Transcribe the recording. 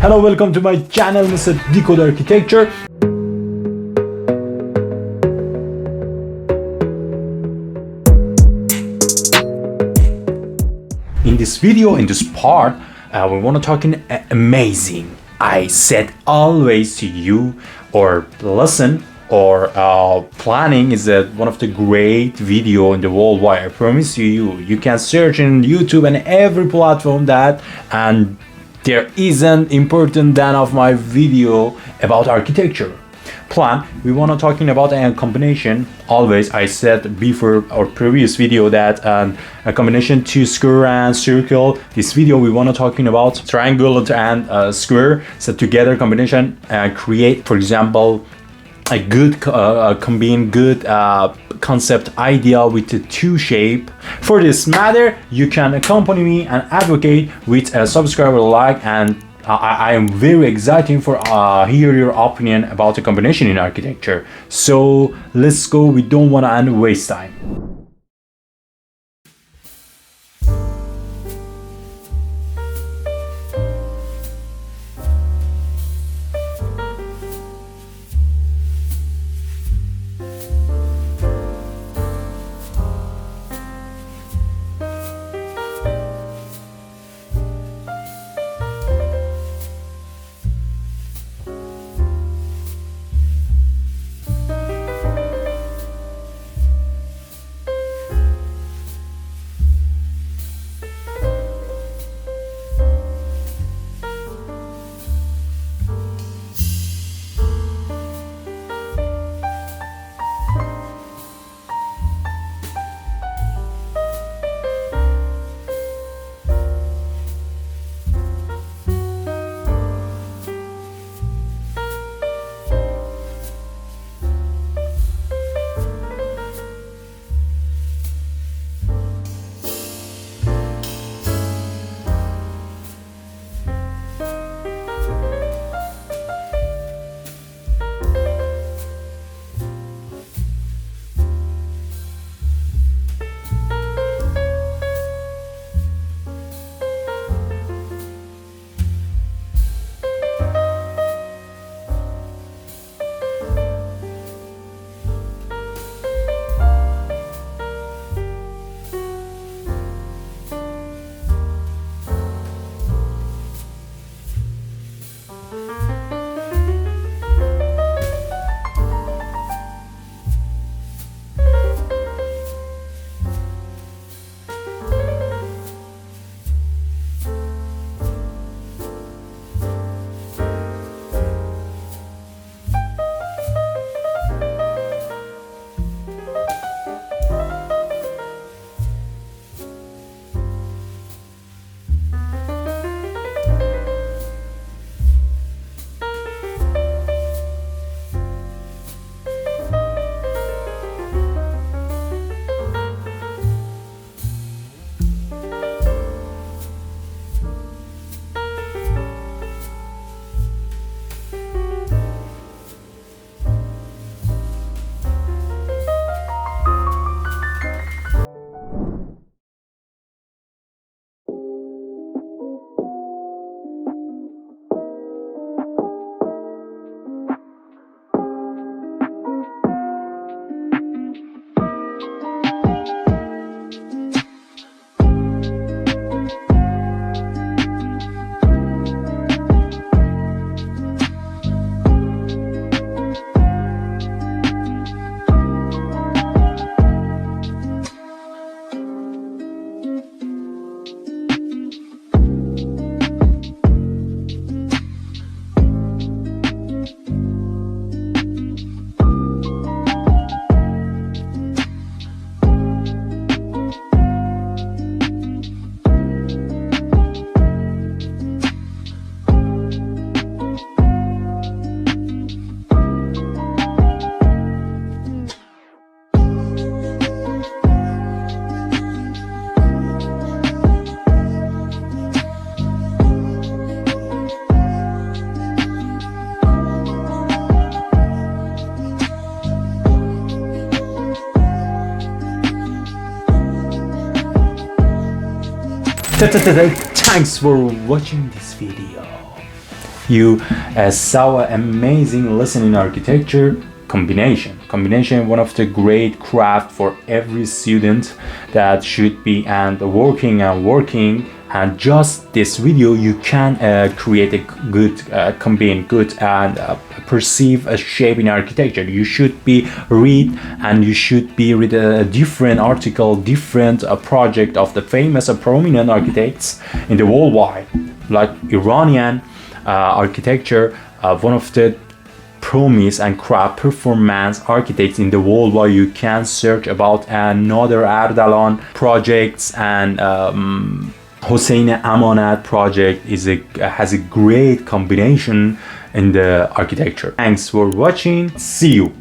Hello, welcome to my channel, Mr. Decode Architecture. In this video, in this part, we want to talk in amazing. I said always to you, or listen, or planning is one of the great video in the world. Why I promise you can search in YouTube and every platform that, and there isn't important than of my video about architecture. Plan, we want to talking about a combination. Always I said before our previous video that a combination to square and circle. This video we want to talking about triangle and square set together combination and create, for example, a good combine good concept idea with the two shape. For this matter, you can accompany me and advocate with a subscriber like, and I am very excited for hear your opinion about the combination in architecture. So let's go. We don't want to waste time. Thanks for watching this video. you saw an amazing lesson in architecture. Combination, one of the great craft for every student that should be and working. And just this video, you can create a good combine good and perceive a shape in architecture. You should be read a different article, different project of the famous prominent architects in the worldwide, like Iranian architecture, one of the promise and craft performance architects in the world. Where you can search about another Ardalan projects, and Hossein Amanat project has a great combination in the architecture. Thanks for watching. See you.